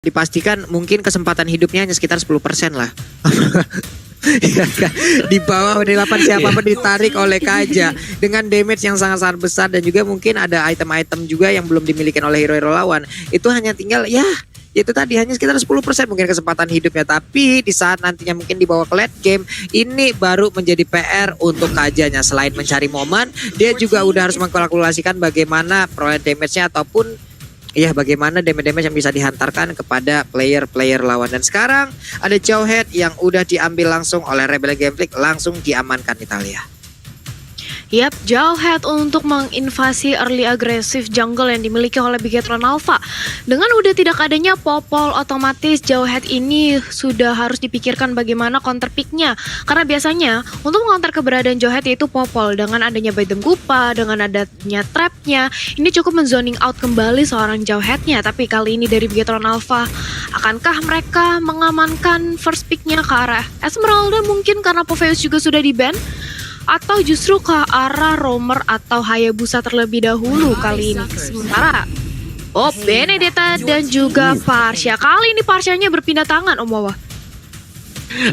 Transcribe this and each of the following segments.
dipastikan mungkin kesempatan hidupnya hanya sekitar 10% lah. Iya kan? Di bawah D8 siapapun ditarik oleh Kaja dengan damage yang sangat-sangat besar, dan juga mungkin ada item-item juga yang belum dimiliki oleh hero-hero lawan. Itu hanya tinggal ya itu tadi hanya sekitar 10% mungkin kesempatan hidupnya. Tapi di saat nantinya mungkin dibawa ke late game, ini baru menjadi PR untuk Kajanya. Selain mencari momen, dia juga udah harus mengkalkulasikan bagaimana perolehan damage-nya ataupun iya, bagaimana damage-damage yang bisa dihantarkan kepada player-player lawan. Dan sekarang ada Jawhead yang udah diambil langsung oleh Rebel Gameflick, langsung diamankan Italia. Yap, Jawhead untuk menginvasi early agresif jungle yang dimiliki oleh Bigetron Alpha. Dengan udah tidak adanya Popol, otomatis Jawhead ini sudah harus dipikirkan bagaimana counter picknya. Karena biasanya untuk mengonter keberadaan Jawhead yaitu Popol, dengan adanya Baideng Gupa, dengan adanya trapnya, ini cukup menzoning out kembali seorang Jawheadnya. Tapi kali ini dari Bigetron Alpha, akankah mereka mengamankan first picknya ke arah Esmeralda mungkin karena Popheus juga sudah di-ban? Atau justru ke arah Roamer atau Hayabusa terlebih dahulu kali ini. Sementara Benedetta dan juga Parsha, kali ini Parshanya berpindah tangan Om Wawa.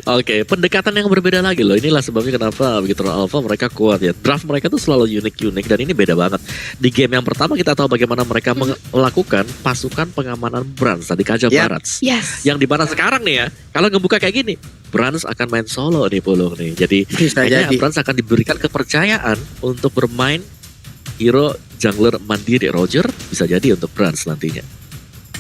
Oke, pendekatan yang berbeda lagi loh. Inilah sebabnya kenapa Bigetron Alpha mereka kuat ya. Draft mereka tuh selalu unik-unik dan ini beda banget. Di game yang pertama kita tahu bagaimana mereka melakukan pasukan pengamanan Brands di Kaja Barats. Yes. Yang dimana sekarang nih ya, kalau ngebuka kayak gini, Brands akan main solo nih Pulung nih. Jadi kayaknya Brands akan diberikan kepercayaan untuk bermain hero jungler mandiri. Roger bisa jadi untuk Brands nantinya.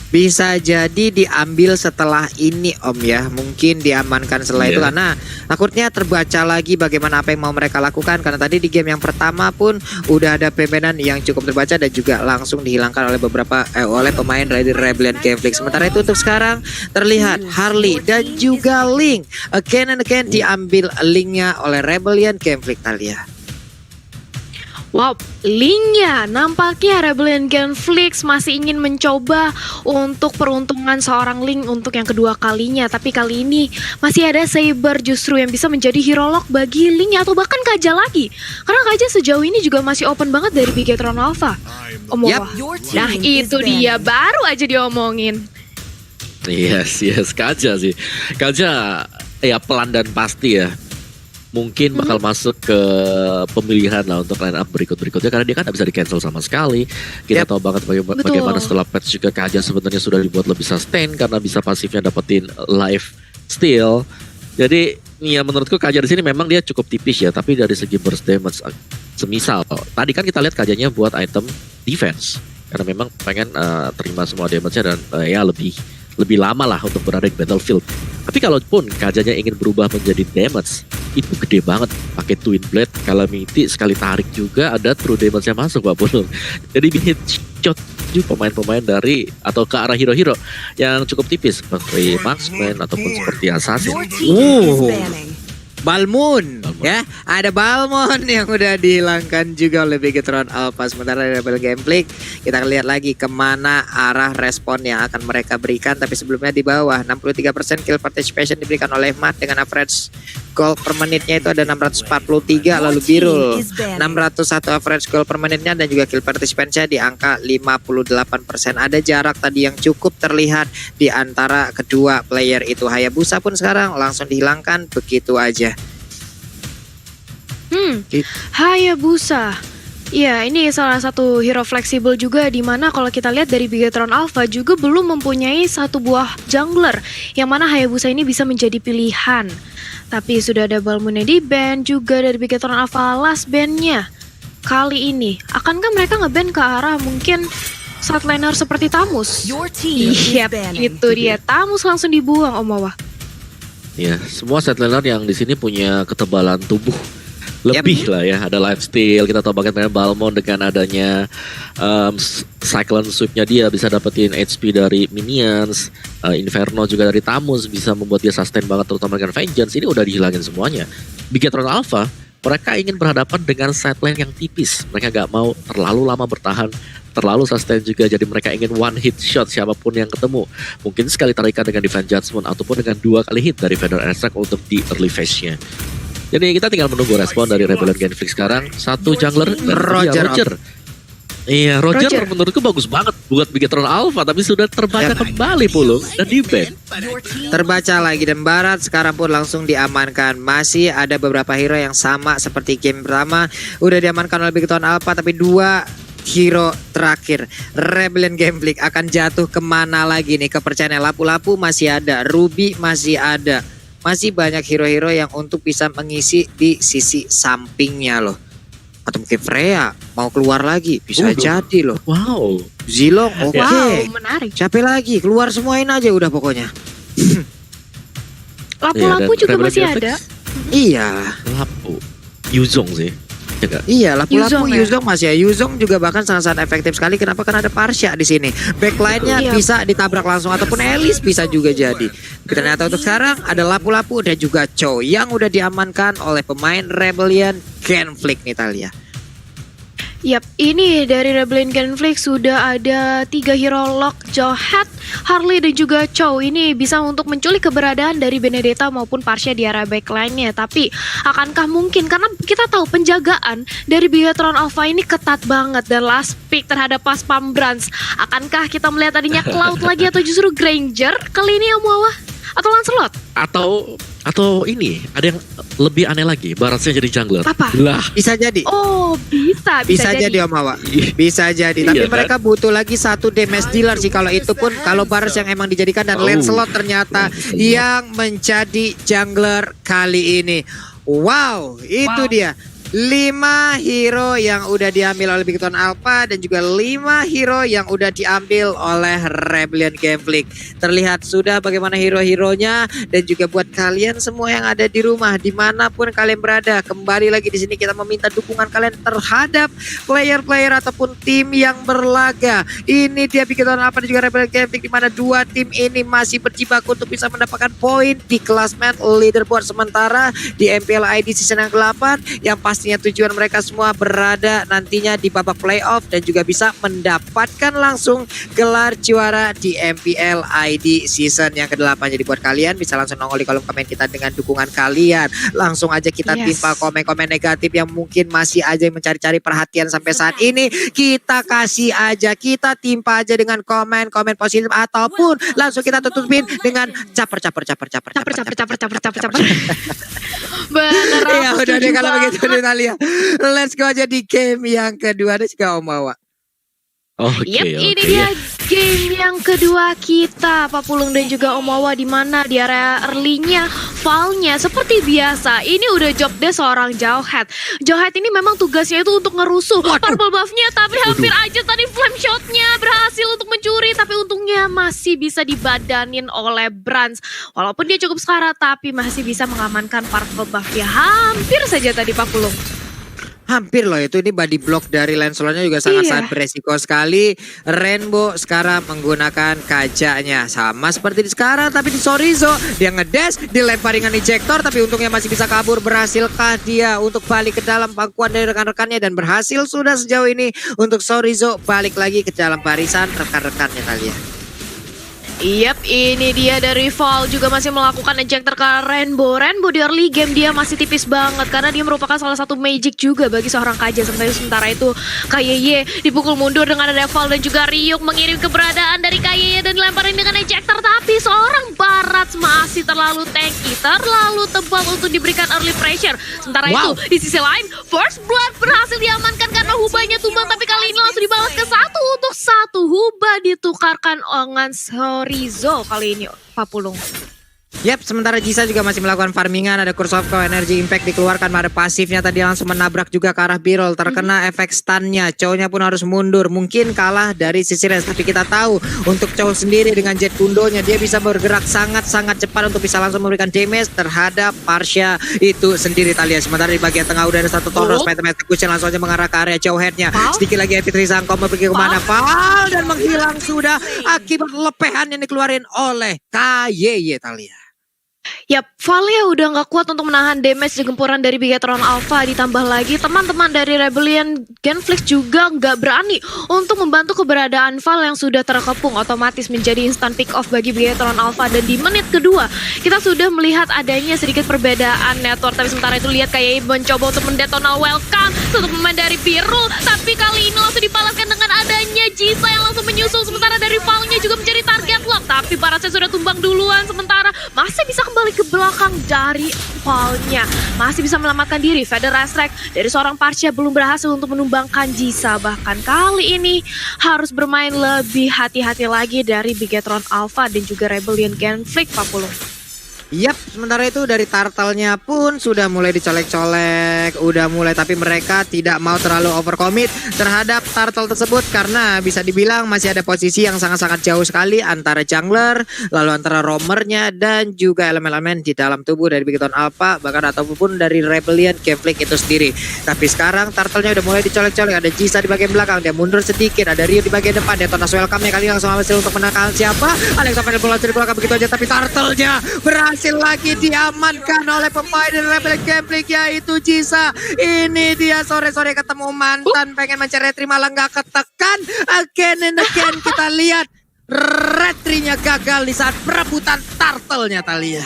Bisa jadi diambil setelah ini Om ya. Mungkin diamankan setelah itu karena takutnya terbaca lagi bagaimana apa yang mau mereka lakukan. Karena tadi di game yang pertama pun udah ada permainan yang cukup terbaca dan juga langsung dihilangkan oleh beberapa oleh pemain dari Rebellion Gameflick. Sementara itu untuk sekarang terlihat Harley dan juga Link again and again diambil linknya oleh Rebellion Gameflick Talia. Wow, Linknya nampaknya Rebellion Gameflick masih ingin mencoba untuk peruntungan seorang Link untuk yang kedua kalinya. Tapi kali ini masih ada Saber justru yang bisa menjadi hero lock bagi Linknya atau bahkan Kaja lagi. Karena Kaja sejauh ini juga masih open banget dari Bigetron Alpha. Nah itu dia baru aja diomongin. Yes, Kaja sih. Kaja ya pelan dan pasti ya. Mungkin bakal masuk ke pemilihan lah untuk line up berikut-berikutnya karena dia kan gak bisa di-cancel sama sekali. Kita tahu banget bagaimana setelah patch juga Kaja sebenarnya sudah dibuat lebih sustain karena bisa pasifnya dapetin life steal. Jadi ya menurutku Kaja di sini memang dia cukup tipis ya, tapi dari segi burst damage semisal tadi kan kita lihat Kajanya buat item defense karena memang pengen terima semua damage-nya dan ya lebih lama lah untuk berada di battlefield. Tapi kalaupun Kajanya ingin berubah menjadi damage, itu gede banget. Pakai Twin Blade, Calamity, sekali tarik juga ada true damage-nya masuk Pak Pulung. Jadi hit shot juga pemain-pemain dari atau ke arah hero-hero yang cukup tipis seperti Marksman ataupun seperti Assassin. Balmond ya, ada Balmond yang udah dihilangkan juga oleh Bigetron Alpha. Sementara Rebel Gameflick kita lihat lagi kemana arah respon yang akan mereka berikan. Tapi sebelumnya di bawah 63% kill participation diberikan oleh Matt dengan average gold per menitnya itu ada 643. Lalu Birul 601 average gold per menitnya dan juga kill participation-nya di angka 58%. Ada jarak tadi yang cukup terlihat di antara kedua player itu. Hayabusa pun sekarang langsung dihilangkan begitu aja. Hayabusa. Ya, ini salah satu hero fleksibel juga di mana kalau kita lihat dari Bigetron Alpha juga belum mempunyai satu buah jungler yang mana Hayabusa ini bisa menjadi pilihan. Tapi sudah ada Balmune di ban juga dari Bigetron Alpha last ban-nya. Kali ini akankah mereka nge-ban ke arah mungkin sideliner seperti Tamus? Iya, itu dia. Tamus langsung dibuang Om Wawa. Ya, semua sideliner yang di sini punya ketebalan tubuh lebih lah ya, ada lifesteal. Kita tahu bagaimana Balmond dengan adanya Cyclone Sweep-nya dia bisa dapetin HP dari minions, Inferno juga dari Tamus bisa membuat dia sustain banget terutama dengan Vengeance. Ini udah dihilangin semuanya. Bigetron Alpha mereka ingin berhadapan dengan sideline yang tipis. Mereka gak mau terlalu lama bertahan, terlalu sustain juga. Jadi mereka ingin one hit shot siapapun yang ketemu. Mungkin sekali tarikan dengan Divine Judgment ataupun dengan 2 kali hit dari Vendor Extract untuk di early phase-nya. Jadi kita tinggal menunggu respon dari Rebellion Gameflick sekarang. Satu jungler, Roger. Iya, Roger, Roger. menurutku bagus banget buat Bigetron Alpha, tapi sudah terbaca kembali Pulung dan di ban. Terbaca lagi dan Barat sekarang pun langsung diamankan. Masih ada beberapa hero yang sama seperti game pertama udah diamankan oleh Bigetron Alpha, tapi 2 hero terakhir Rebellion Game Freak akan jatuh kemana lagi nih? Kepercayaan Lapu-Lapu masih ada, Ruby masih ada, masih banyak hero-hero yang untuk bisa mengisi di sisi sampingnya loh. Atau mungkin Freya mau keluar lagi, bisa jadi loh. Wow. Zilong oke. Wow, menarik. Siapa lagi? Keluar semuain aja udah pokoknya. Lapu-lapu Iya, dan juga Rebellion masih Game ada. Iya. Lapu. Yuzong sih. Ya nggak? Iya, Lapu-Lapu Yuzong ya? Yuzong masih ya. Yuzong juga bahkan sangat-sangat efektif sekali. Kenapa? Karena ada Parsha di sini. Backline-nya Iya. bisa ditabrak langsung ataupun Elis bisa juga jadi. Ternyata untuk sekarang ada Lapu-Lapu dan juga Chow yang udah diamankan oleh pemain Rebellion Genflick nih Talia. Yap, ini dari Rebellion Genflick sudah ada 3 hero lock, Jowhead, Harley dan juga Chow. Ini bisa untuk menculik keberadaan dari Benedetta maupun Parsha di area backline-nya. Tapi akankah mungkin, karena kita tahu penjagaan dari Bigetron Alpha ini ketat banget dan last pick terhadap pas Pambrans. Akankah kita melihat adanya Cloud lagi atau justru Granger kali ini Om Wawa? Atau Lancelot? Atau ini ada yang lebih aneh lagi, Baratnya jadi jungler. Apa? Lah. Bisa jadi. Oh, bisa Bisa jadi Om Awa. Bisa jadi. Iya, Tapi kan? mereka butuh lagi 1 damage dealer sih. Kalau itu pun kalau Baras yang emang dijadikan dan Oh. Lancelot ternyata Lancelot. yang menjadi jungler kali ini. Wow, itu dia. 5 hero yang udah diambil oleh Bigetron Alpha dan juga 5 hero yang udah diambil oleh Rebellion Game Freak. Terlihat sudah bagaimana hero-heronya dan juga buat kalian semua yang ada di rumah dimanapun kalian berada. Kembali lagi di sini kita meminta dukungan kalian terhadap player-player ataupun tim yang berlaga. Ini dia Bigetron Alpha dan juga Rebellion Game Freak, di mana 2 tim ini masih berjibaku untuk bisa mendapatkan poin di klasmen leaderboard sementara di MPL ID season yang ke-8 yang pastinya tujuan mereka semua berada nantinya di babak playoff dan juga bisa mendapatkan langsung gelar juara di MPL ID season yang ke-8. Jadi buat kalian bisa langsung nongol di kolom komen kita dengan dukungan kalian. Langsung aja kita Yes. timpa komen-komen negatif yang mungkin masih aja mencari-cari perhatian sampai saat ini. Kita kasih aja, kita timpa aja dengan komen-komen positif ataupun langsung kita tutupin dengan caper. Bener, Iya aku udah setuju deh kalau banget. begitu nih Talia. Let's go aja di game yang kedua deh juga Om Awa. Oke, Yep, ini oke, dia ya. game yang kedua kita, Pak Pulung dan juga Om Wawa, di mana di area early-nya, Val-nya seperti biasa. Ini udah job desk seorang Jowhead. Jowhead ini memang tugasnya itu untuk ngerusuh purple buff-nya, tapi hampir aja tadi flame shot-nya berhasil untuk mencuri, tapi untungnya masih bisa dibadanin oleh Brans. Walaupun dia cukup sekarat, tapi masih bisa mengamankan purple buff-nya. Hampir saja tadi Pak Pulung. Hampir loh itu, ini body block dari Lancelotnya juga sangat-sangat beresiko sekali. Rainbow sekarang menggunakan kacanya sama seperti di sekarang, tapi di Sorizo dia ngedash, dilempar dengan ejector, tapi untungnya masih bisa kabur. Berhasilkah dia untuk balik ke dalam pangkuan dari rekan-rekannya dan berhasil sudah sejauh ini untuk Sorizo balik lagi ke dalam barisan rekan-rekannya Talia. Yap, ini dia dari Val juga masih melakukan ejector ke Rainbow. Rainbow di early game dia masih tipis banget karena dia merupakan salah satu magic juga bagi seorang Kaja. Sementara itu KYY dipukul mundur dengan ada Val dan juga Ryuk mengirim keberadaan dari KYY dan dilemparin dengan ejector. Tapi seorang Barat masih terlalu tanky, terlalu tebal untuk diberikan early pressure. Sementara itu di sisi lain First Blood berhasil diamankan karena hubanya tumbang, tapi kali ini langsung dibalas ke 1-1. Hubah ditukarkan dengan Sorizo kali ini Pak Pulung. Yap, sementara Jisa juga masih melakukan farmingan. Ada Curse of Energy Impact dikeluarkan, ada pasifnya tadi langsung menabrak juga ke arah Birol. Terkena efek stunnya, Chow-nya pun harus mundur. Mungkin kalah dari sisi Res, tapi kita tahu untuk Chow sendiri dengan jet kundonya dia bisa bergerak sangat-sangat cepat untuk bisa langsung memberikan damage terhadap Parsha itu sendiri Talia. Sementara di bagian tengah udah ada satu Tauros, Mathematic Cushion langsung aja mengarah ke area Jowhead-nya. Sedikit lagi Epic Trisangko mau pergi kemana? Val dan menghilang sudah akibat lepehan yang dikeluarin oleh KYY Talia. Yap, Valia udah nggak kuat untuk menahan damage gempuran dari Bigetron Alpha. Ditambah lagi teman-teman dari Rebellion Genflix juga nggak berani untuk membantu keberadaan Val yang sudah terkepung. Otomatis menjadi instant pick off bagi Bigetron Alpha. Dan di menit kedua kita sudah melihat adanya sedikit perbedaan network. Tapi sementara itu lihat kayak mencoba untuk mendetonal welcome untuk pemain dari Biru. Tapi kali ini langsung dipalaskan dengan adanya Jisa yang langsung menyusul. Sementara dari Valnya juga menjadi target lock. Tapi Barasnya sudah tumbang duluan. Sementara masih bisa kembali ke belakang dari Valnya. Masih bisa menyelamatkan diri. Federal Strike dari seorang Parcia belum berhasil untuk menumbangkan Jisa. Bahkan kali ini harus bermain lebih hati-hati lagi dari Bigetron Alpha dan juga Rebellion Genflix 40. Yap, sementara itu dari turtle-nya pun sudah mulai dicolek-colek, udah mulai, tapi mereka tidak mau terlalu overcommit terhadap turtle tersebut karena bisa dibilang masih ada posisi yang sangat-sangat jauh sekali antara jungler, lalu antara roamernya dan juga elemen-elemen di dalam tubuh dari Bigetron Alpha, bahkan ataupun dari Rebellion Genflix itu sendiri. Tapi sekarang turtle-nya udah mulai dicolek-colek, ada Jisa di bagian belakang, dia mundur sedikit, ada Rio di bagian depan, dia Detonas welcome-nya kali langsung berhasil untuk menangkal siapa? Alexa Final bola dari belakang begitu aja, tapi turtle-nya berhasil lagi diamankan oleh pemain dari Rebellion Genflix yaitu Jisa. Ini dia sore-sore ketemu mantan pengen mencari retri malah nggak ketekan. Again and again kita lihat retrinya gagal di saat perebutan turtle-nya Thalia.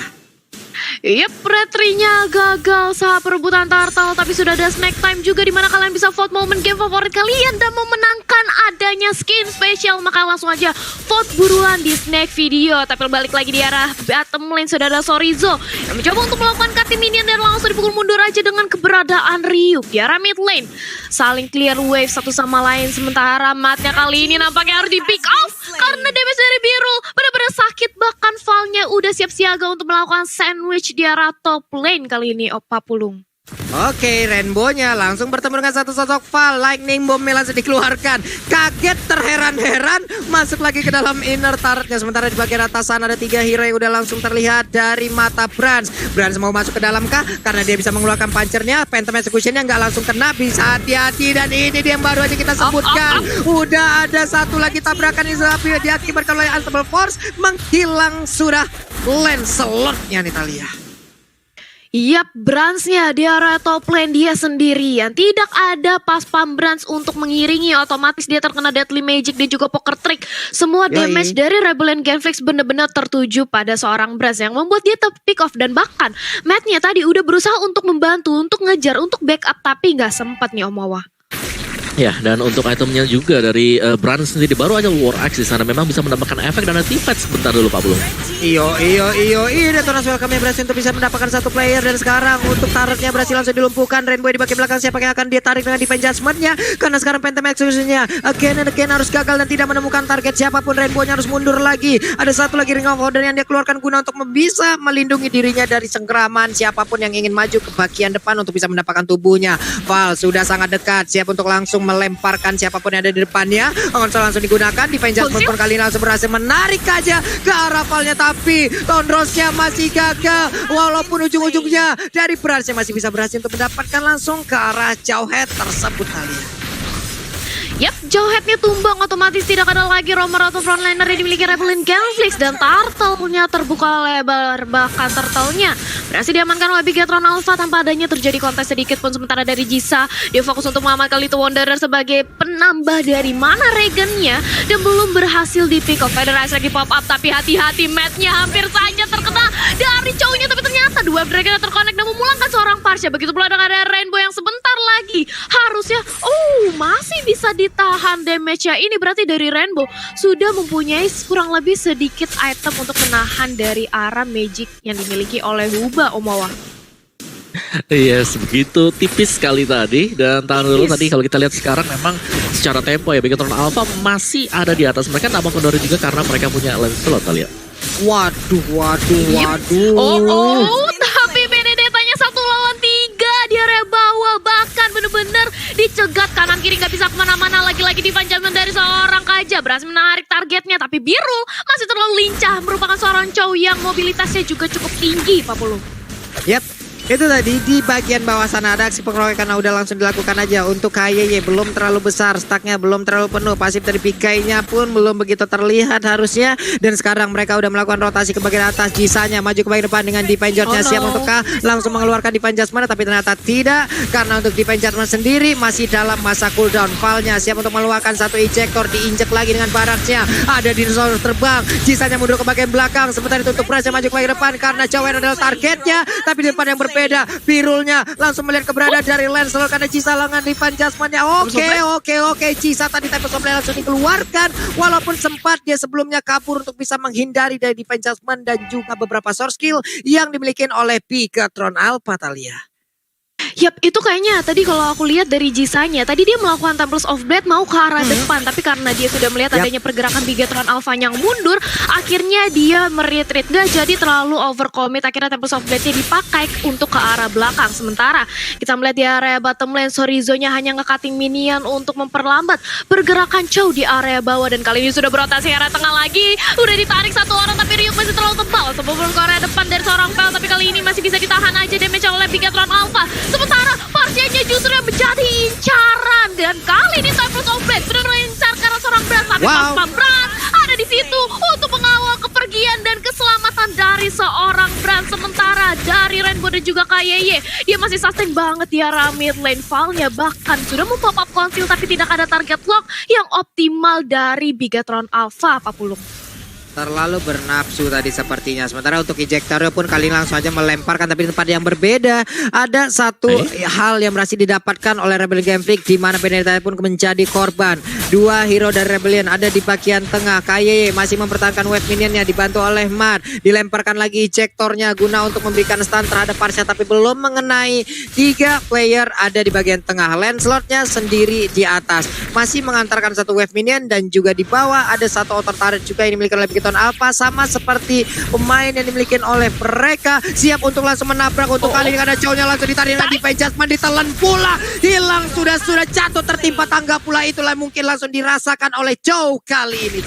Yep, retrinya gagal saat perebutan turtle. Tapi sudah ada snack time juga dimana kalian bisa vote momen game favorit kalian dan memenangkan adanya skin spesial. Maka langsung aja vote buruan di snack video. Tapi balik lagi di arah bottom lane sudah ada Sorizo yang mencoba untuk melakukan cutting minion dan langsung dipukul mundur aja dengan keberadaan Ryuk. Di arah mid lane saling clear wave satu sama lain. Sementara matnya kali ini nampaknya harus di pick off karena damage dari Biru benar-benar sakit. Bahkan Valnya udah siap siaga untuk melakukan sandwich di arah top lane kali ini Opa Pulung. Oke, Rainbow-nya langsung bertemu dengan satu sosok Val. Lightning Bomb langsung dikeluarkan. Kaget, terheran-heran, masuk lagi ke dalam inner turret-nya. Sementara di bagian atas sana ada 3 hero yang udah langsung terlihat dari mata Brans. Brans mau masuk ke dalam kah? Karena dia bisa mengeluarkan punchernya. Phantom Execution-nya nggak langsung kena, bisa hati-hati. Dan ini dia yang baru aja kita sebutkan. Udah ada satu lagi tabrakan yang diakibatkan oleh Unstable Force. Menghilang sudah Lancelot-nya nih Thalia. Yap, Bransnya di arah top lane dia sendirian. Tidak ada pas pam Brans untuk mengiringi. Otomatis dia terkena Deadly Magic dan juga Poker Trick. Semua damage dari Rebellion Genflix benar-benar tertuju pada seorang Brans yang membuat dia pick off. Dan bahkan Matt-nya tadi udah berusaha untuk membantu, untuk ngejar, untuk backup. Tapi nggak sempat nih Om Wawa. Ya, dan untuk itemnya juga dari Brand sendiri baru aja War Axe di sana memang bisa mendapatkan efek dan teamfight sebentar dulu Pak Bulung. Ini Detonas welcome-nya berhasil untuk bisa mendapatkan satu player. Dan sekarang untuk turret-nya berhasil langsung dilumpuhkan. Rainbow di bagian belakang siapa yang akan dia tarik dengan defense judgment-nya. Karena sekarang Phantom Execution-nya again and again harus gagal dan tidak menemukan target siapapun. Rainbow-nya harus mundur lagi. Ada satu lagi Ring of Order yang dia keluarkan guna untuk bisa melindungi dirinya dari cengkeraman siapapun yang ingin maju ke bagian depan untuk bisa mendapatkan tubuhnya. Val sudah sangat dekat, siap untuk langsung melemparkan siapapun yang ada di depannya. Langsung digunakan. Defense judgment pun kali ini langsung berhasil menarik aja ke arah Valnya. Tapi Tondrosnya masih gagal. Walaupun ujung-ujungnya dari Bransnya masih bisa berhasil untuk mendapatkan langsung ke arah Jauhead tersebut kalian. Yap, Jauhead-nya tumbang, otomatis tidak ada lagi roamer atau frontliner yang dimiliki Rebellion Genflix. Dan turtle-nya terbuka lebar, bahkan turtle-nya berhasil diamankan oleh Bigetron Alpha tanpa adanya terjadi kontes sedikit pun. Sementara dari Jisa, dia fokus untuk mengamankan Little Wanderer sebagai penambah dari mana Regen-nya dan belum berhasil di pick off. Federasi lagi pop up, tapi hati-hati, Matt-nya hampir saja terkena dari cowoknya. Tapi ternyata dua Dragon terkonek dan memulangkan seorang Parcia. Begitu pula dengan ada Rainbow yang sebentar lagi harusnya masih bisa ditahan damage-nya. Ini berarti dari Rainbow sudah mempunyai kurang lebih sedikit item untuk menahan dari arah magic yang dimiliki oleh Huba Omawa. Yes, begitu tipis sekali tadi. Dan tahan dulu tadi kalau kita lihat sekarang memang secara tempo ya Bigetron Alpha masih ada di atas mereka. Tambah kendor juga karena mereka punya Lancelot kali ya. Waduh. Tapi Benedetta-nya 1 lawan 3 di area bawah. Bahkan bener-bener dicegat kanan kiri gak bisa kemana-mana. Lagi-lagi dipanjaman dari seorang Kaja berhasil menarik targetnya. Tapi Biru masih terlalu lincah, merupakan seorang cowok yang mobilitasnya juga cukup tinggi Pak Pulu. Yap, Itu tadi di bagian bawah sana ada aksi pengeroyokan udah langsung dilakukan aja untuk KYY, belum terlalu besar, stacknya belum terlalu penuh, pasif dari Pikainya pun belum begitu terlihat harusnya. Dan sekarang mereka udah melakukan rotasi ke bagian atas, Jisanya maju ke bagian depan dengan Divine Judge-nya siap untuk langsung mengeluarkan Divine Judgment, tapi ternyata tidak, karena untuk Divine Judgment sendiri masih dalam masa cooldown. Valnya siap untuk mengeluarkan satu ejector, diinjek lagi dengan barasnya, ada dinosaurus terbang, Jisanya mundur ke bagian belakang, sementara itu untuk Price yang maju ke bagian depan karena Chowen adalah targetnya, tapi di depan yang berbeda. Virulnya langsung melihat keberadaan dari Lancelot karena Cisa lengan di Panjasmannya. Oke. Cisa tadi Tempest of Blade langsung dikeluarkan, walaupun sempat dia sebelumnya kabur untuk bisa menghindari dari Divine Judgment dan juga beberapa source skill yang dimiliki oleh Bigatron Alpha, Talia. Yap, itu kayaknya tadi kalau aku lihat dari Jisanya, tadi dia melakukan Tempest of Blade mau ke arah depan, tapi karena dia sudah melihat adanya pergerakan Bigatron Alpha yang mundur, akhirnya dia meretreat, gak jadi terlalu overcommit, akhirnya Tempest of Blade-nya dipakai untuk ke arah belakang. Sementara kita melihat di area bottom lane, Sorizo-nya hanya nge-cutting minion untuk memperlambat pergerakan Chow di area bawah, dan kali ini sudah berotasi area tengah lagi, udah ditarik satu orang, tapi Ryuk masih terlalu tebal sebelum ke area depan dari seorang Pel, tapi kali ini masih bisa ditahan aja damage oleh Bigatron Alpha. Sementara Parsianya justru yang menjadi incaran, dan kali ini Tempest of Blade benar-benar incar karena seorang Brand, tapi tanpa Brand ada di situ untuk mengawal kepergian dan keselamatan dari seorang Brand. Sementara dari Rainbow dan juga KYY, dia masih sustain banget di arah mid lane. Valnya bahkan sudah mempop up conceal, tapi tidak ada target lock yang optimal dari Bigatron Alpha, Pak Pulung. Terlalu bernafsu tadi sepertinya. Sementara untuk ejectornya pun kali ini langsung aja melemparkan, tapi di tempat yang berbeda. Ada satu hal yang berhasil didapatkan oleh Rebellion Game Freak, di mana Benedetta pun menjadi korban. Dua hero dari Rebellion ada di bagian tengah. KYY masih mempertahankan wave minionnya, dibantu oleh Mad. Dilemparkan lagi ejectornya guna untuk memberikan stun terhadap Parsha, tapi belum mengenai. 3 player ada di bagian tengah. Lancelotnya sendiri di atas, masih mengantarkan satu wave minion, dan juga di bawah ada satu outer turret juga yang dimiliki oleh Bigatron Alpha, sama seperti pemain yang dimiliki oleh mereka, siap untuk langsung menabrak. Untuk kali ini ada Chow-nya langsung ditarik dengan Divine Judgment, ditelan pula, hilang sudah jatuh tertimpa tangga pula. Itulah mungkin langsung dirasakan oleh Chow kali ini.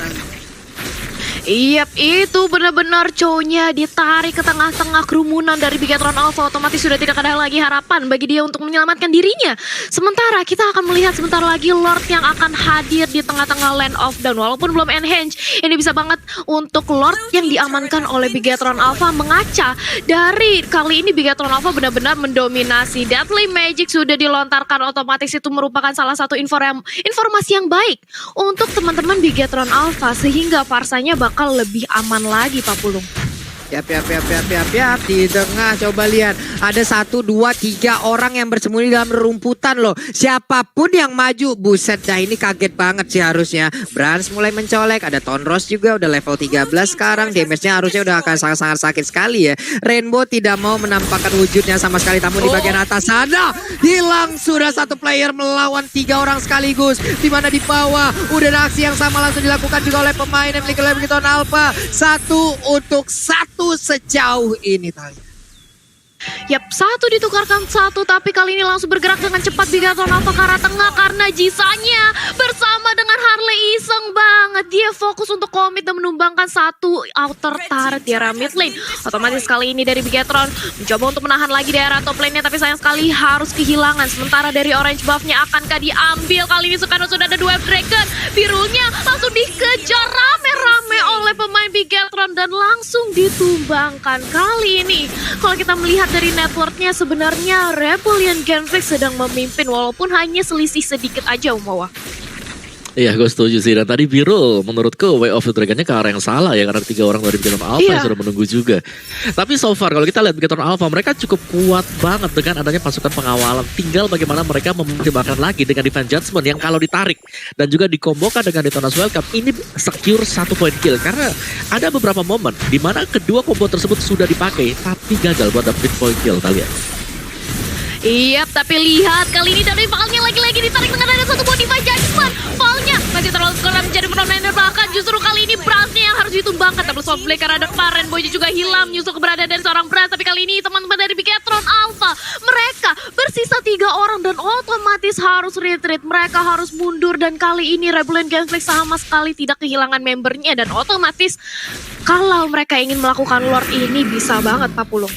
Yap, itu benar-benar Chow-nya ditarik ke tengah-tengah kerumunan dari Bigatron Alpha. Otomatis sudah tidak ada lagi harapan bagi dia untuk menyelamatkan dirinya. Sementara kita akan melihat sebentar lagi Lord yang akan hadir di tengah-tengah Land of Dawn. Walaupun belum enhance, ini bisa banget untuk Lord yang diamankan oleh Bigatron Alpha mengaca. Dari kali ini Bigatron Alpha benar-benar mendominasi. Deadly Magic sudah dilontarkan, otomatis itu merupakan salah satu informasi yang baik untuk teman-teman Bigatron Alpha, sehingga Parsanya bakal lebih aman lagi, Pak Pulung. Yap. Di tengah coba lihat. Ada 1, 2, 3 orang yang bersembunyi dalam rerumputan loh. Siapapun yang maju, buset dah, ini kaget banget sih harusnya. Brans mulai mencolek, ada Tonros juga udah level 13 sekarang. Damage-nya harusnya udah akan sangat-sangat sakit sekali ya. Rainbow tidak mau menampakkan wujudnya sama sekali, namun di bagian atas sana hilang sudah satu player melawan 3 orang sekaligus. Dimana di bawah udah ada aksi yang sama langsung dilakukan juga oleh pemain yang memiliki Bigatron Alpha. 1 untuk 1 sejauh ini tadi. Yap, 1 ditukarkan 1, tapi kali ini langsung bergerak dengan cepat Bigatron Alpha ke arah tengah, karena Jisanya bersama dengan Harley iseng banget. Dia fokus untuk komit dan menumbangkan 1 outer turret di area mid lane. Otomatis kali ini dari Bigatron mencoba untuk menahan lagi di area top lane-nya, tapi sayang sekali harus kehilangan. Sementara dari orange buff-nya akankah diambil? Kali ini Sukano sudah ada 2 dragon. Birunya langsung dikejar rame-rame oleh pemain Bigatron dan langsung ditumbangkan. Kali ini kalau kita melihat dari networknya, sebenarnya Rebellion Game Freak sedang memimpin, walaupun hanya selisih sedikit aja, Umawa. Iya, gue setuju sih. Dan tadi Biru menurutku Way of the Dragon-nya ke arah yang salah ya, karena 3 orang dari Bigatron Alpha yang sudah menunggu juga. Tapi so far kalau kita lihat Bigatron Alpha, mereka cukup kuat banget dengan adanya pasukan pengawalan. Tinggal bagaimana mereka mempertimbangkan lagi dengan Divine Judgment yang kalau ditarik dan juga dikombokan dengan Detona's Welcome, ini secure 1 point kill. Karena ada beberapa momen di mana kedua combo tersebut sudah dipakai tapi gagal buat dapetin point kill, kalian. Iya, tapi lihat kali ini dari Valnya lagi-lagi ditarik dengan ada 1 buah Divine Judgment. Valnya masih terlalu kurang menjadi frontlaner, bahkan justru kali ini Bransnya yang harus ditumbangkan. Terus soft play karena depan Rainbow juga hilang menyusul keberadaan dari seorang Brans. Tapi kali ini teman-teman dari Bigatron Alpha, mereka bersisa 3 orang dan otomatis harus retreat. Mereka harus mundur, dan kali ini Rebellion Game Freak sama sekali tidak kehilangan membernya, dan otomatis kalau mereka ingin melakukan Lord ini bisa banget, Pak Pulung.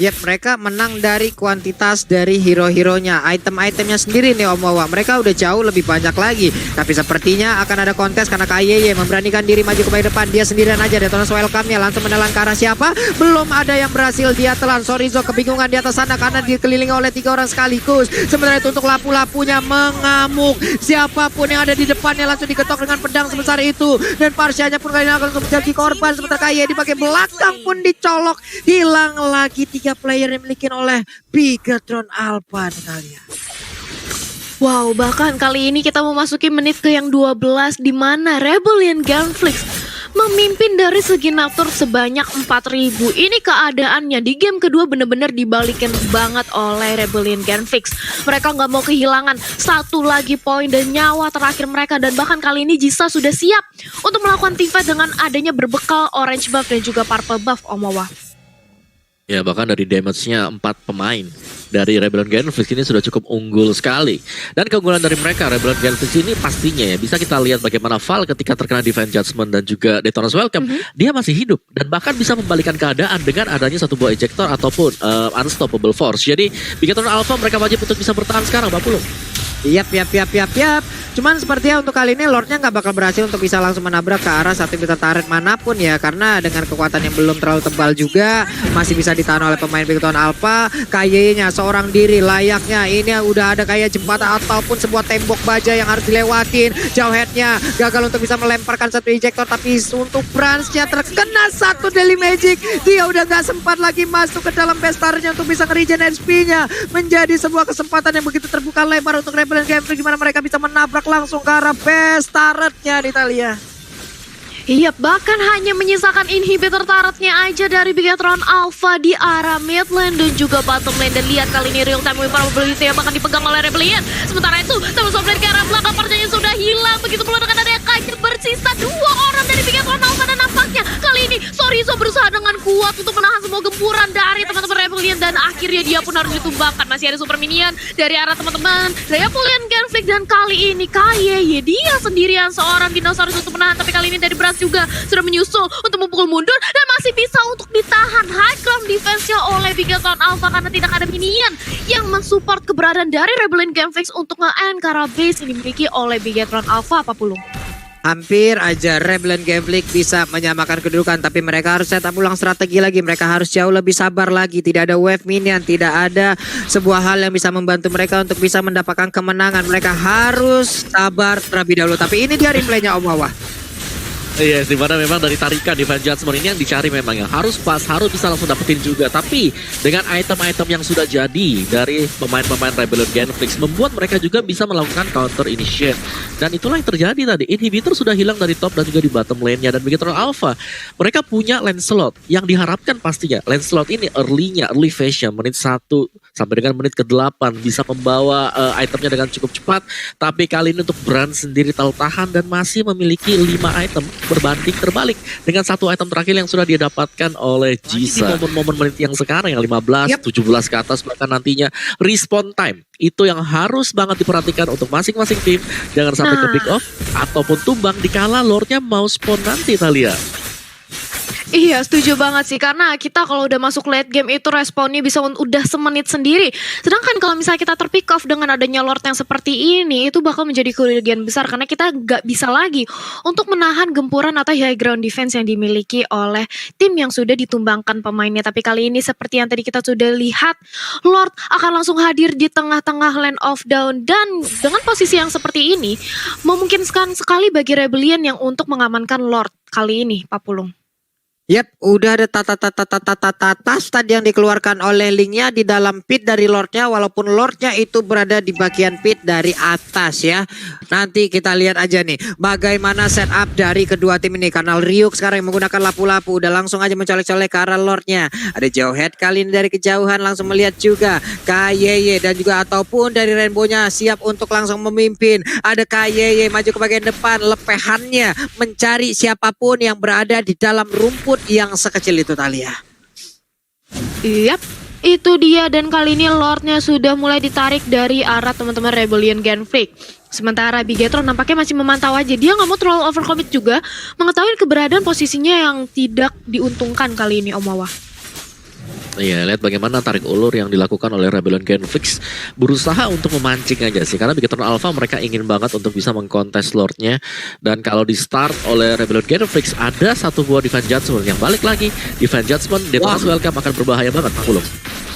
Yap, mereka menang dari kuantitas dari hero-heronya. Item-itemnya sendiri nih Om Wawa, mereka udah jauh lebih banyak lagi. Tapi sepertinya akan ada kontes karena KYY memberanikan diri maju ke bagian depan. Dia sendirian aja, Detonas welcome-nya langsung menelan ke arah siapa? Belum ada yang berhasil dia telan. Sorizo kebingungan di atas sana karena dikelilingi oleh 3 orang sekaligus. Sementara itu untuk lapu-lapunya mengamuk. Siapapun yang ada di depannya langsung diketok dengan pedang sebesar itu. Dan Parsyanya pun kali ini akan menjadi korban. Sementara KYY di bagian belakang pun dicolok. Hilang lagi 3 player yang dimiliki oleh Bigetron Alpha nih kalian. Wow, bahkan kali ini kita memasuki menit ke yang 12 di mana Rebellion Genflix memimpin dari segi natur sebanyak 4.000. Ini keadaannya di game kedua bener-bener dibalikin banget oleh Rebellion Genflix. Mereka nggak mau kehilangan satu lagi poin dan nyawa terakhir mereka. Dan bahkan kali ini Jisa sudah siap untuk melakukan teamfight dengan adanya berbekal orange buff dan juga purple buff, Om Wawa. Ya, bahkan dari damage-nya 4 pemain dari Rebellion Genflix ini sudah cukup unggul sekali. Dan keunggulan dari mereka, Rebellion Genflix ini pastinya ya bisa kita lihat bagaimana Val ketika terkena Divine Judgment dan juga Detona's Welcome, dia masih hidup dan bahkan bisa membalikan keadaan dengan adanya satu buah ejector ataupun unstoppable force. Jadi Bigetron Alpha mereka wajib untuk bisa bertahan sekarang, Mbak Pulung. Yap. Cuman sepertinya untuk kali ini Lordnya nggak bakal berhasil untuk bisa langsung menabrak ke arah satu pintu turret manapun ya. Karena dengan kekuatan yang belum terlalu tebal juga masih bisa ditahan oleh pemain Bigetron Alpha. KYY-nya seorang diri layaknya ini udah ada kayak jembatan ataupun sebuah tembok baja yang harus dilewatin. Jauhead-nya gagal untuk bisa melemparkan satu ejector. Tapi untuk Brans-nya terkena satu Daily Magic. Dia udah nggak sempat lagi masuk ke dalam pestarnya untuk bisa nge-regen HP-nya. Menjadi sebuah kesempatan yang begitu terbuka lebar untuk Rebellion Genflix, gimana mereka bisa menabrak langsung ke arah base turret-nya di Italia. Iya, bahkan hanya menyisakan inhibitor turretnya aja dari Bigetron Alpha di arah mid lane dan juga bottom lane. Dan lihat kali ini real time weapon mobility yang bahkan dipegang oleh Rebellion. Sementara itu Thanos of Blade ke arah belakang, Parsyanya sudah hilang. Begitu pula dengan adanya Kaja, bersisa 2 orang dari Bigetron Alpha. Dan nampaknya kali ini Sorizo berusaha dengan kuat untuk menahan semua gempuran dari teman-teman Rebellion. Dan akhirnya dia pun harus ditumbangkan. Masih ada super minion dari arah teman-teman Rebellion Genflix. Dan kali ini KYY dia sendirian seorang dinosaurus untuk menahan. Tapi kali ini dari Brans juga sudah menyusul untuk memukul mundur dan masih bisa untuk ditahan high ground defense-nya oleh Bigetron Alpha karena tidak ada minion yang mensupport keberadaan dari Rebellion Genflix untuk nge-end karena base yang dimiliki oleh Bigetron Alpha. Apa Pulung? Hampir aja Rebellion Genflix bisa menyamakan kedudukan, tapi mereka harus setup ulang strategi lagi. Mereka harus jauh lebih sabar lagi. Tidak ada wave minion, tidak ada sebuah hal yang bisa membantu mereka untuk bisa mendapatkan kemenangan. Mereka harus sabar terlebih dahulu. Tapi ini dia replaynya Om Wawa. Iya, yes, dimana memang dari tarikan Divine Judgment ini yang dicari memang yang harus pas, harus bisa langsung dapetin juga. Tapi dengan item-item yang sudah jadi dari pemain-pemain Rebellion Genflix membuat mereka juga bisa melakukan counter initiate. Dan itulah yang terjadi tadi. Inhibitor sudah hilang dari top dan juga di bottom lane-nya. Dan Bigetron Alpha, mereka punya Lancelot yang diharapkan pastinya. Lancelot ini early phase-nya menit 1 sampai dengan menit ke-8 bisa membawa itemnya dengan cukup cepat. Tapi kali ini untuk Brand sendiri tahan dan masih memiliki 5 item berbanding terbalik dengan satu item terakhir yang sudah dia dapatkan oleh Jisa. Di momen-momen menit yang sekarang yang 15, 17 ke atas bahkan nantinya respawn time itu yang harus banget diperhatikan untuk masing-masing tim. Jangan sampai ke pick off ataupun tumbang dikala Lordnya mau spawn nanti Thalia. Iya, setuju banget sih, karena kita kalau udah masuk late game itu responnya bisa udah semenit sendiri. Sedangkan kalau misalnya kita terpick off dengan adanya Lord yang seperti ini, itu bakal menjadi kerugian besar karena kita gak bisa lagi untuk menahan gempuran atau high ground defense yang dimiliki oleh tim yang sudah ditumbangkan pemainnya. Tapi kali ini seperti yang tadi kita sudah lihat, Lord akan langsung hadir di tengah-tengah Land of Dawn. Dan dengan posisi yang seperti ini, memungkinkan sekali bagi Rebellion yang untuk mengamankan Lord kali ini, Pak Pulung. Yap, udah ada tas tadi yang dikeluarkan oleh Linknya di dalam pit dari Lordnya, walaupun Lordnya itu berada di bagian pit dari atas ya. Nanti kita lihat aja nih bagaimana setup dari kedua tim ini. Karena Ryuk sekarang yang menggunakan lapu-lapu udah langsung aja mencolek-colek ke arah Lordnya. Ada Jauhead kali ini dari kejauhan langsung melihat juga KYY dan juga ataupun dari Rainbow-nya siap untuk langsung memimpin. Ada KYY maju ke bagian depan, lepehannya mencari siapapun yang berada di dalam rumput yang sekecil itu Thalia. Yap, itu dia. Dan kali ini Lordnya sudah mulai ditarik dari arah teman-teman Rebellion Genflix. Sementara Bigetron nampaknya masih memantau aja. Dia nggak mau terlalu overcommit juga, mengetahui keberadaan posisinya yang tidak diuntungkan kali ini Om Wawa. Iya, lihat bagaimana tarik ulur yang dilakukan oleh Rebellion Genflix, berusaha untuk memancing aja sih, karena Bigetron Alpha mereka ingin banget untuk bisa mengkontes Lordnya. Dan kalau di start oleh Rebellion Genflix ada satu buah Divine Judgment yang balik lagi, Divine Judgment Detonas Welcome akan berbahaya banget Pak Pulung.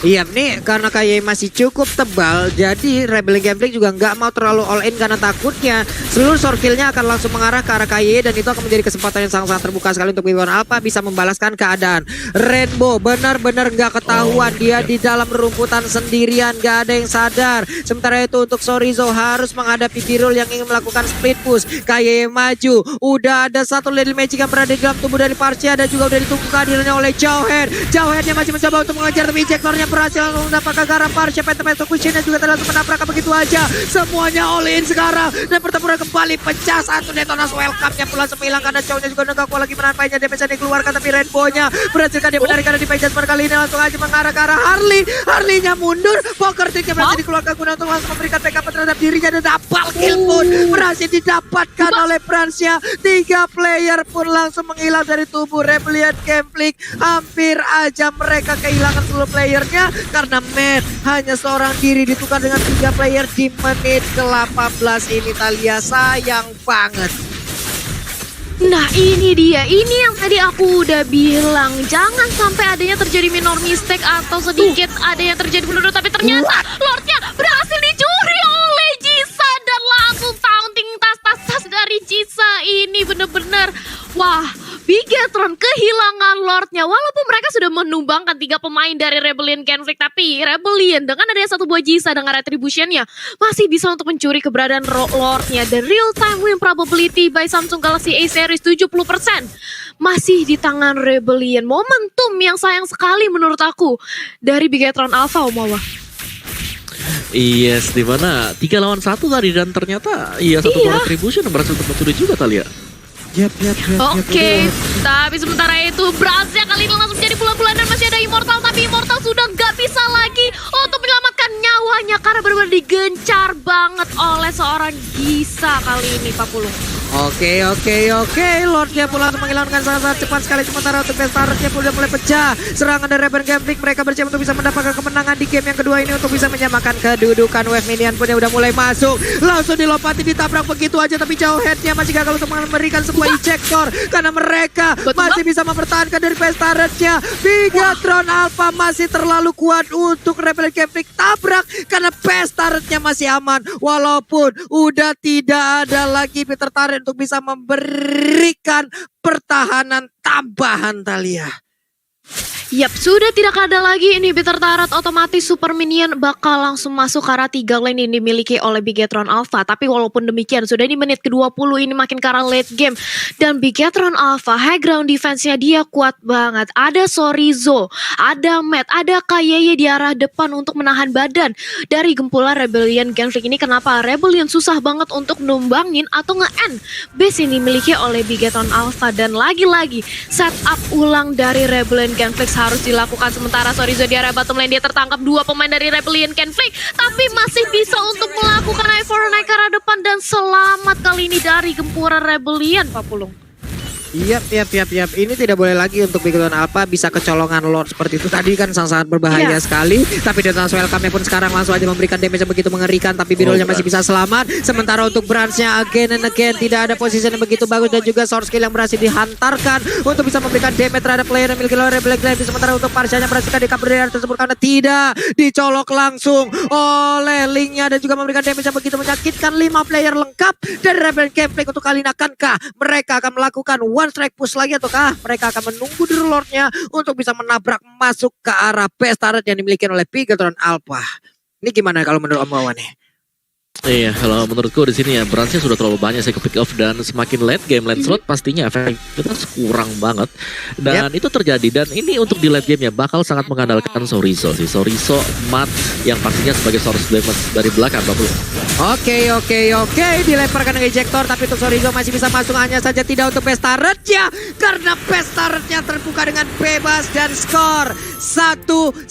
Iya, nih karena KY masih cukup tebal, jadi Rebel Gambling juga nggak mau terlalu all in karena takutnya seluruh sword kill-nya akan langsung mengarah ke arah KY, dan itu akan menjadi kesempatan yang sangat-sangat terbuka sekali untuk Bigetron Alpha bisa membalaskan keadaan. Rainbow benar-benar nggak ketahuan, dia di dalam rumputan sendirian, nggak ada yang sadar. Sementara itu untuk Sorizo harus menghadapi Birul yang ingin melakukan split push. KY maju, udah ada satu Lady Magic yang berada di dalam tubuh dari Parcia dan juga udah ditunggu kehadirannya oleh Jauhead. Jauheadnya masih mencoba untuk mengejar, tapi ejectornya berhasil mendapatkan garam Parcia. Pentameter Kuchinnya juga langsung menabrak begitu aja. Semuanya all in sekarang, dan pertempuran kembali pecah. Satu Detonas Welcome-nya pula hilang karena Chow-nya juga udah gak kuat lagi menampainya. Damage yang dikeluarkan, tapi Rainbow-nya berhasilkan dia menarik karena di Pages kali ini langsung aja mengarah ke arah Harley. Harley-nya mundur, Poker Trick-nya berhasil dikeluarkan guna untuk langsung memberikan backup terhadap dirinya, dan double kill pun berhasil didapatkan oleh Francia. 3 player pun langsung menghilang dari tubuh Rebellion Gambling. Hampir aja mereka kehilangan seluruh playernya karena Matt hanya seorang diri ditukar dengan 3 player di menit ke-18 ini. Talia, sayang banget. Nah ini dia, ini yang tadi aku udah bilang, jangan sampai adanya terjadi minor mistake atau sedikit ada yang terjadi menurut, tapi ternyata Lordnya berhasil dicuri oleh Jisa dan langsung taunting tas dari Jisa. Ini bener-bener wah, Bigetron kehilangan Lordnya. Walaupun mereka sudah menumbangkan 3 pemain dari Rebellion Conflict, tapi Rebellion dengan adanya satu buah Jisa dengan retributionnya masih bisa untuk mencuri keberadaan Lordnya. The real time win probability by Samsung Galaxy A series 70% masih di tangan Rebellion. Momentum yang sayang sekali menurut aku dari Bigetron Alpha, Omawa. Yes, dimana 3 lawan 1 tadi, dan ternyata satu buah retribution yang berhasil untuk mencuri juga Talia. Oke, tapi sementara itu Brazia kali ini langsung jadi bulan-bulan dan masih ada Immortal, tapi Immortal sudah nggak bisa lagi untuk menyelamatkan nyawanya karena benar-benar digencar banget oleh seorang Gisa kali ini, Pak Pulung. Oke. Lordnya pula langsung menghilangkan sangat cepat sekali. Sementara untuk Bestarnya pun udah mulai pecah. Serangan dari Rebellion Gambling, mereka bersiap untuk bisa mendapatkan kemenangan di game yang kedua ini untuk bisa menyamakan kedudukan. Wave Minion pun udah mulai masuk. Langsung dilompati, ditabrak begitu aja, tapi Jauheadnya masih gagal untuk memberikan sebuah ejector karena mereka masih bisa mempertahankan dari Bestarnya. Bigetron Alpha masih terlalu kuat untuk Rebellion Gambling tabrak karena Bestarnya masih aman. Walaupun udah tidak ada lagi Peter Taren untuk bisa memberikan pertahanan tambahan, Talia. Yap, sudah tidak ada lagi inhibitor turret, otomatis super minion bakal langsung masuk ke arah 3 lane yang dimiliki oleh Bigetron Alpha. Tapi walaupun demikian, sudah di menit ke-20 ini makin ke arah late game. Dan Bigetron Alpha, high ground defense-nya dia kuat banget. Ada Sorizo, ada Matt, ada KYY di arah depan untuk menahan badan dari gempulan Rebellion Conflict ini. Kenapa Rebellion susah banget untuk numbangin atau nge-end base yang dimiliki oleh Bigetron Alpha. Dan lagi-lagi, setup ulang dari Rebellion Conflict harus dilakukan. Sementara Sorizo di area bottom lane, dia tertangkap 2 pemain dari Rebellion Conflict, tapi masih bisa untuk melakukan eye for naik ke arah depan dan selamat kali ini dari gempuran Rebellion, Pak Pulung. Yap. Ini tidak boleh lagi untuk Bigetron Alpha bisa kecolongan Lord seperti itu. Tadi kan sangat berbahaya sekali. Tapi Detonas Welcome pun sekarang langsung aja memberikan damage yang begitu mengerikan. Tapi Birulnya masih bisa selamat. Sementara untuk Branch-nya again and again tidak ada posisi yang begitu bagus. Dan juga source skill yang berhasil dihantarkan untuk bisa memberikan damage terhadap player yang miliki Rebellion Gambling. Sementara untuk Parcia-nya berhasil di-cover dari tersebut karena tidak dicolok langsung oleh Link-nya. Dan juga memberikan damage yang begitu menyakitkan. 5 player lengkap dari Rebellion Gambling. Untuk kali ini akankah mereka akan melakukan one strike push lagi, ataukah mereka akan menunggu dulu Lordnya untuk bisa menabrak masuk ke arah base turret yang dimiliki oleh Bigetron Alpha. Ini gimana kalau menurut Om Wawan nih? Iya, kalau menurutku di sini ya branchnya sudah terlalu banyak saya ke pick off, dan semakin late game late slot pastinya efektivitas kurang banget, dan itu terjadi. Dan ini untuk di late game ya bakal sangat mengandalkan Sorizo sih. Sorizo Matt yang pastinya sebagai source damage dari belakang Bapak. Oke, dilemparkan ke ejector, tapi untuk Sorizo masih bisa masuk, hanya saja tidak untuk base turret-nya karena base turret-nya terbuka dengan bebas dan skor 1-1.